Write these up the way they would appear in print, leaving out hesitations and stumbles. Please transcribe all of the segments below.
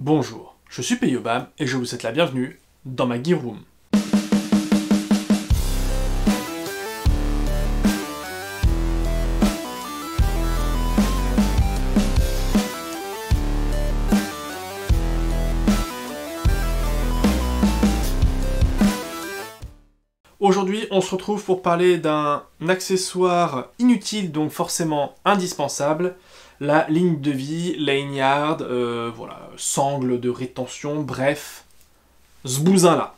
Bonjour, je suis Peyobam et je vous souhaite la bienvenue dans ma Gear Room. Aujourd'hui, on se retrouve pour parler d'un accessoire inutile, donc forcément indispensable, la ligne de vie, lanyard, voilà, sangle de rétention, bref, ce bousin-là.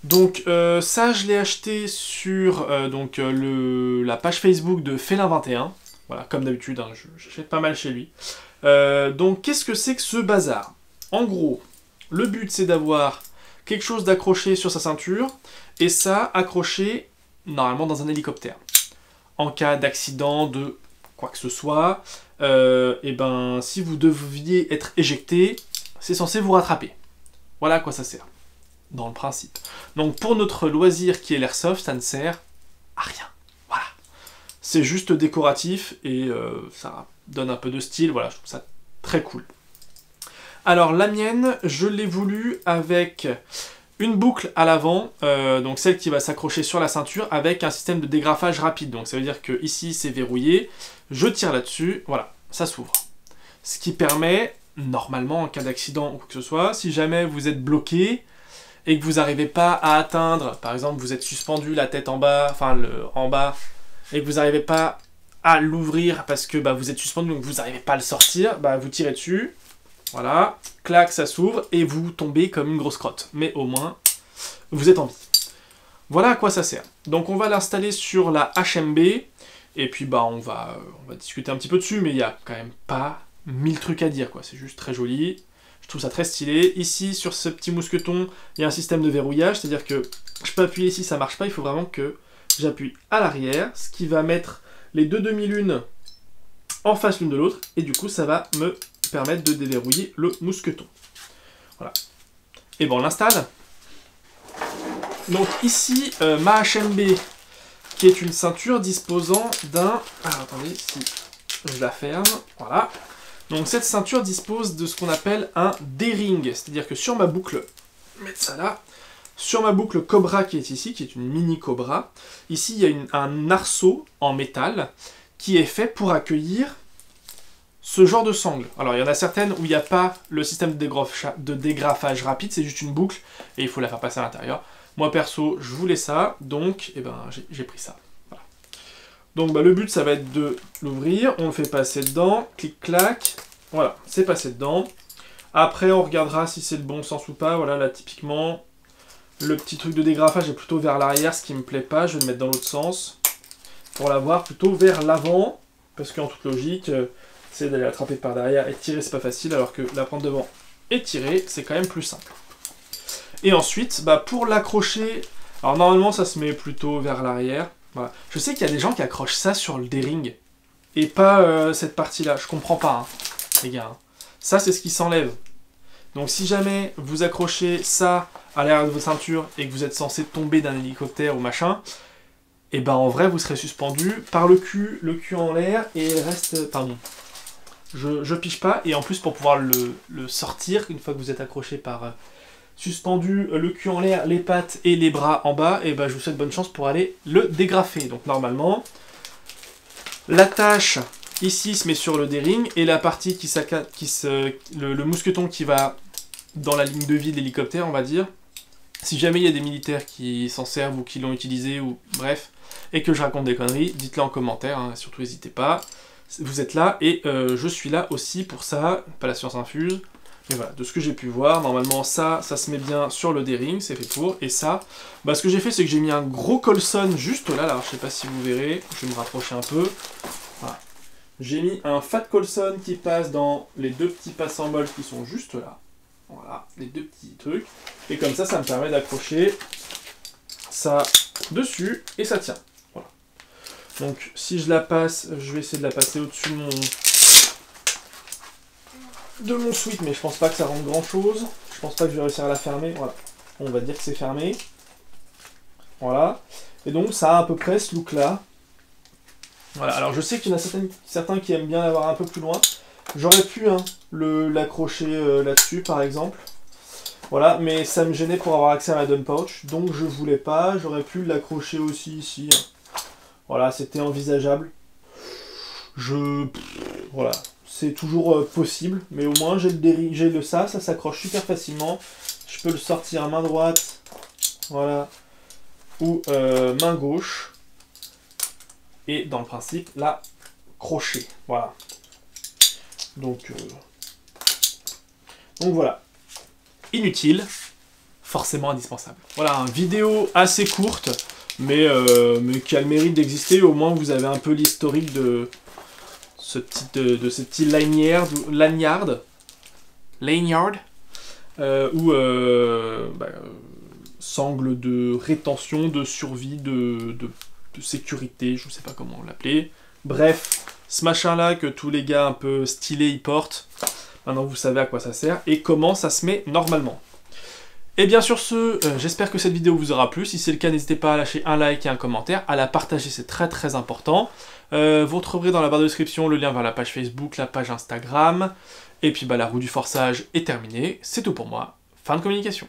Donc ça, je l'ai acheté sur la page Facebook de Félin21, voilà, comme d'habitude, hein, j'achète pas mal chez lui. Donc qu'est-ce que c'est que ce bazar? En gros, le but c'est d'avoir quelque chose d'accroché sur sa ceinture, et ça accroché normalement dans un hélicoptère. En cas d'accident, de quoi que ce soit, et ben si vous deviez être éjecté, c'est censé vous rattraper. Voilà à quoi ça sert, dans le principe. Donc pour notre loisir qui est l'airsoft, ça ne sert à rien. Voilà. C'est juste décoratif et ça donne un peu de style, voilà, je trouve ça très cool. Alors la mienne, je l'ai voulu avec une boucle à l'avant, donc celle qui va s'accrocher sur la ceinture avec un système de dégrafage rapide. Donc ça veut dire que ici c'est verrouillé, je tire là-dessus, voilà, ça s'ouvre. Ce qui permet, normalement en cas d'accident ou quoi que ce soit, si jamais vous êtes bloqué et que vous n'arrivez pas à atteindre, par exemple vous êtes suspendu la tête en bas, enfin en bas, et que vous n'arrivez pas à l'ouvrir parce que vous êtes suspendu donc vous n'arrivez pas à le sortir, vous tirez dessus. Voilà, clac, ça s'ouvre, et vous tombez comme une grosse crotte. Mais au moins, vous êtes en vie. Voilà à quoi ça sert. Donc on va l'installer sur la HMB, et puis on va discuter un petit peu dessus, mais il n'y a quand même pas 1000 trucs à dire, quoi. C'est juste très joli, je trouve ça très stylé. Ici, sur ce petit mousqueton, il y a un système de verrouillage, c'est-à-dire que je peux appuyer ici, ça marche pas, il faut vraiment que j'appuie à l'arrière, ce qui va mettre les deux demi-lunes en face l'une de l'autre, et du coup ça va me permettre de déverrouiller le mousqueton. Voilà. Et bon, on l'installe. Donc ici, ma HMB, qui est une ceinture disposant d'un... Ah, attendez, si je la ferme, voilà. Donc cette ceinture dispose de ce qu'on appelle un D-ring, c'est-à-dire que sur ma boucle, mettre ça là, sur ma boucle Cobra qui est ici, qui est une mini Cobra, ici il y a un arceau en métal qui est fait pour accueillir ce genre de sangle. Alors il y en a certaines où il n'y a pas le système de dégrafage rapide, c'est juste une boucle et il faut la faire passer à l'intérieur. Moi perso, je voulais ça, donc j'ai pris ça. Voilà. Donc le but ça va être de l'ouvrir, on le fait passer dedans, clic-clac, voilà, c'est passé dedans. Après on regardera si c'est le bon sens ou pas, voilà, là typiquement, le petit truc de dégrafage est plutôt vers l'arrière, ce qui me plaît pas, je vais le mettre dans l'autre sens, pour l'avoir plutôt vers l'avant, parce qu'en toute logique, c'est d'aller attraper par derrière et tirer, c'est pas facile, alors que la prendre devant et tirer, c'est quand même plus simple. Et ensuite, pour l'accrocher, alors normalement ça se met plutôt vers l'arrière. Voilà. Je sais qu'il y a des gens qui accrochent ça sur le D-ring, et pas cette partie-là, je comprends pas, les gars. Ça c'est ce qui s'enlève. Donc si jamais vous accrochez ça à l'arrière de votre ceinture et que vous êtes censé tomber d'un hélicoptère ou machin, et en vrai vous serez suspendu par le cul en l'air, et il reste... Pardon. Je pige pas, et en plus pour pouvoir le sortir, une fois que vous êtes accroché par suspendu, le cul en l'air, les pattes et les bras en bas, et je vous souhaite bonne chance pour aller le dégrafer. Donc normalement, l'attache ici se met sur le D-ring, et la partie le mousqueton qui va dans la ligne de vie de l'hélicoptère, on va dire, si jamais il y a des militaires qui s'en servent ou qui l'ont utilisé, ou bref, et que je raconte des conneries, dites-le en commentaire, surtout n'hésitez pas. Vous êtes là, et je suis là aussi pour ça, pas la science infuse, mais voilà, de ce que j'ai pu voir, normalement ça se met bien sur le D-ring, c'est fait pour, et ça, ce que j'ai fait c'est que j'ai mis un gros Colson juste là, alors je sais pas si vous verrez, je vais me rapprocher un peu, voilà. J'ai mis un fat Colson qui passe dans les deux petits passembles qui sont juste là, voilà, les deux petits trucs, et comme ça me permet d'accrocher ça dessus, et ça tient. Donc si je la passe, je vais essayer de la passer au-dessus de mon sweat, mais je pense pas que ça rende grand chose. Je pense pas que je vais réussir à la fermer. Voilà. On va dire que c'est fermé. Voilà. Et donc ça a à peu près ce look là. Voilà. Alors je sais qu'il y en a certains qui aiment bien l'avoir un peu plus loin. J'aurais pu hein, l'accrocher là-dessus par exemple. Voilà, mais ça me gênait pour avoir accès à ma dump pouch, donc je voulais pas. J'aurais pu l'accrocher aussi ici. Voilà, c'était envisageable. Voilà, c'est toujours possible, mais au moins j'ai ça s'accroche super facilement. Je peux le sortir à main droite, voilà, ou main gauche. Et dans le principe, là, crochet, voilà. Donc voilà. Inutile, forcément indispensable. Voilà, une vidéo assez courte, mais qui a le mérite d'exister. Au moins, vous avez un peu l'historique de ce petit lanyard, ou sangle de rétention, de survie, de sécurité, je ne sais pas comment l'appeler. Bref, ce machin-là que tous les gars un peu stylés y portent. Maintenant, vous savez à quoi ça sert et comment ça se met normalement. Et bien sur ce, j'espère que cette vidéo vous aura plu. Si c'est le cas, n'hésitez pas à lâcher un like et un commentaire, à la partager, c'est très très important. Vous retrouverez dans la barre de description le lien vers la page Facebook, la page Instagram. Et puis la roue du forçage est terminée. C'est tout pour moi. Fin de communication.